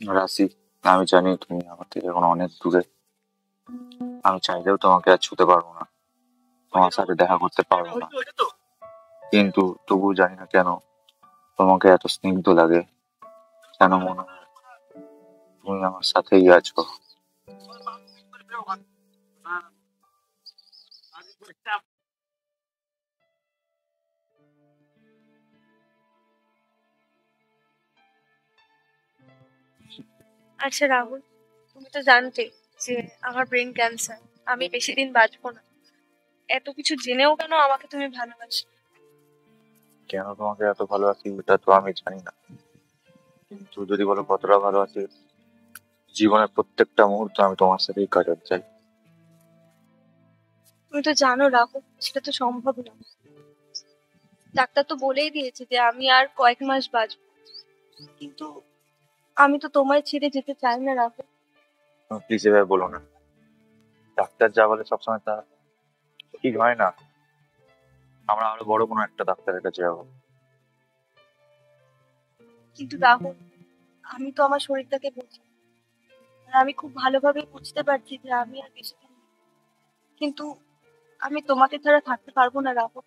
রাশি, আমি জানি তুমি আমার থেকে এখন অনেক দূরে। আমি চাইলেও তোমাকে আর ছুতে পারবো না, তোমার সাথে দেখা করতে পারবো না। কিন্তু তবুও জানি না কেন তোমাকে এত স্নিগ্ধ লাগে, কেন মনে হয় তুমি আমার সাথেই আছো। আচ্ছা রাহুল, তুমি তো জানতে যে আমার ব্রেন ক্যান্সার, আমি বেশি দিন বাঁচবো না। এত কিছু জেনেও কেন আমাকে তুমি ভালোবাসো? কেন তোমাকে এত ভালোবাসি এটা তো আমি জানি না, কিন্তু যদি বলো কতটা ভালোবাসি, জীবনের প্রত্যেকটা মুহূর্ত আমি তোমার সাথেই কাটাতে চাই। তুমি তো জানো রাহুল, সেটা তো সম্ভব না। ডাক্তার তো বলেই দিয়েছে যে আমি আর কয়েক মাস বাঁচবো, কিন্তু আমি তো তোমায় ছেড়ে যেতে চাই না রাহুল। প্লিজ এভাবে বলো না, ডাক্তার যা বলে সবসময় তা ঠিক হয় না। আমরা আরো বড় কোনো একটা ডাক্তারের কাছে যাবো। কিন্তু রাহুল, আমি তো আমার শরীরটাকে বুঝি, আর আমি খুব ভালোভাবে বুঝতে পারছি যে আমি আর বেশি দিন নেই। কিন্তু আমি তোমাকে ছাড়া থাকতে পারবো না রাহুল।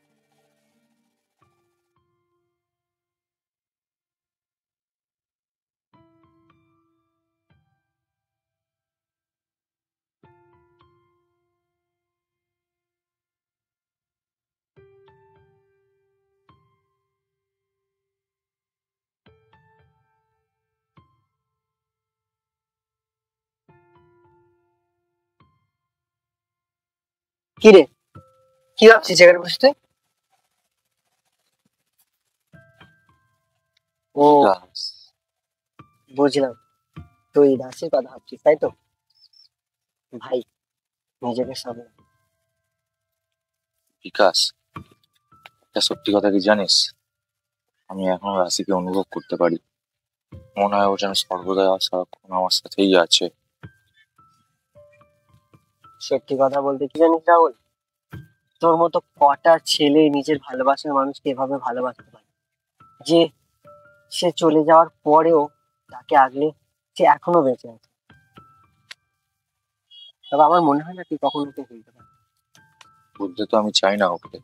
কি রে, কি ভাবছিস এখানে বসে তুই? ও, বিকাশ, বুঝলাম, তুই দাসের কথা ভাবছিস তাই তো। ভাই, নিজেকে সামলে। বিকাশ, এটা সত্যি কথা কি জানিস? আমি এখন রাশিকে অনুভব করতে পারি। মনে হয় ও যেন সর্বদা সারাক্ষণ আমার সাথেই আছে। সত্যি কথা বলতে কি জানিস রাহুল, তোর মতো কটা ছেলে নিজের ভালোবাসার মানুষকে এভাবে ভালোবাসতে পারে, যে সে চলে যাওয়ার পরেও তাকে আগলে সে এখনো বেঁচে আছে। তবে আমার মনে হয় না তুই কখনো ওকে ভুলতে পারবি। বলতে তো আমি চাই না ওকে।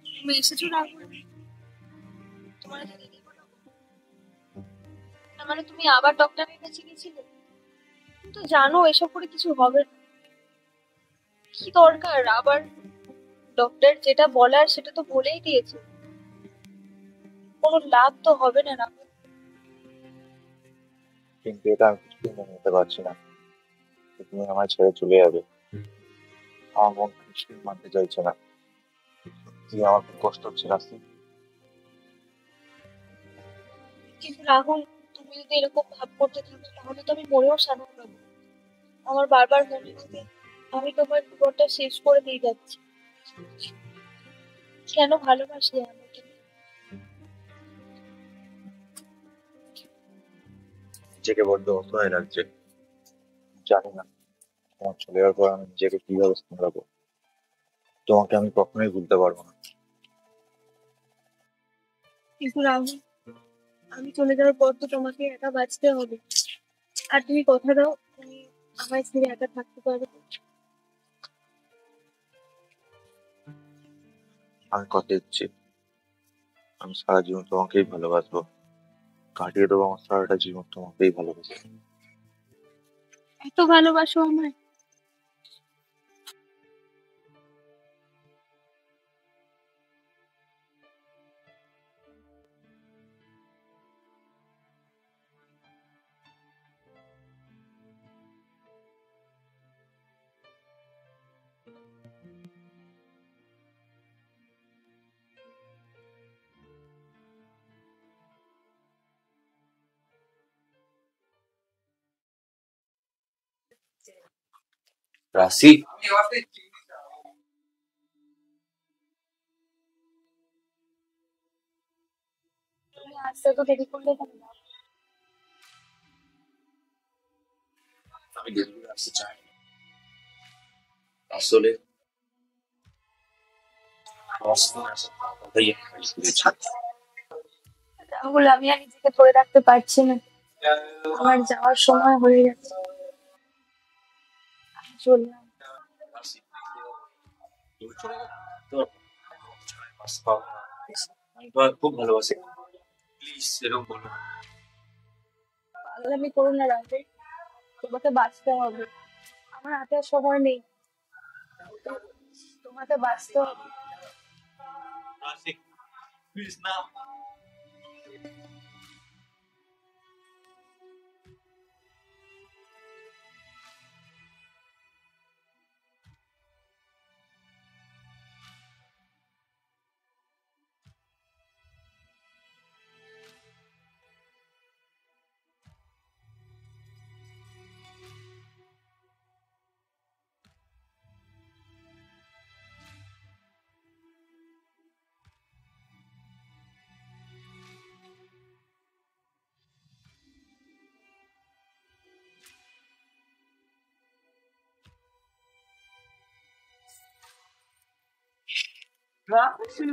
তুমি এসেছো রাহুল? তোমার একটা দিদি বলো, তার মানে তুমি আবার ডক্টরের কাছে গেছিলে? তুমি তো জানো এসব করে কিছু হবে না। কি দরকার আবার? ডক্টর যেটা বলার সেটা তো বলেই দিয়েছে, কোনো লাভ তো হবে না রাহুল। কিন্তু এটা আমি কিছুতেই মেনে নিতে পারছি না যে তুমি আমায় ছেড়ে চলে যাবে। আমার মন কিছুই মানতে চাইছে না। তুই আমার খুব কষ্ট হচ্ছে রাশি। কিন্তু রাহুল, তুমি যদি এরকম ভাব করতে থাকো তাহলে তো আমি মরেও শান্তি পাবো। আমার বারবার মনে হবে আমি তোমার জীবনটা শেষ করে দিয়ে যাচ্ছি। কেন ভালোবাসলে আমাকে? নিজেকে বড্ড অসহায় লাগছে। জানি না তোমার চলে যাওয়ার পর আমি নিজেকে কিভাবে সামলাবো। তোমাকে আমি কখনোই ভুলতে পারবো না। কিন্তু রাহুল, আমি চলে যাওয়ার পর তো তোমাকে একা বাঁচতে হবে। আর তুমি কথা দাও, তুমি আমায় ছেড়ে একা থাকতে পারবে? আমি কথা দিচ্ছি, আমি সারা জীবন তোমাকেই ভালোবাসবো। কাটিয়ে দেবো আমার সারাটা জীবন তোমাকেই ভালোবাসবো। এত ভালোবাসো আমায়? রাশি, তুমি আসতে তো দেরি করলে কেন? আমি দেরি করে আসতে চাই না। আসলে আমার সাথে আসার কথাই আমি বাড়ি করেছি। রাহুল, আমি আর নিজেকে ধরে রাখতে পারছি না। আমার যাওয়ার সময় হয়ে গেছে। আমি চললাম। রাশি, তুমি চলে গেলে তো ছাড়াই বাঁচতে পারবো না। আমি তোমায় খুব ভালোবাসি, প্লিজ এরকম বলো না। পাগলামি করো না রাহুল, তোমাকে বাঁচতে হবে। আমার হাতে আর সময় নেই। তোমাকে বাঁচতে হবে। রাশি, প্লিজ না। রাশি।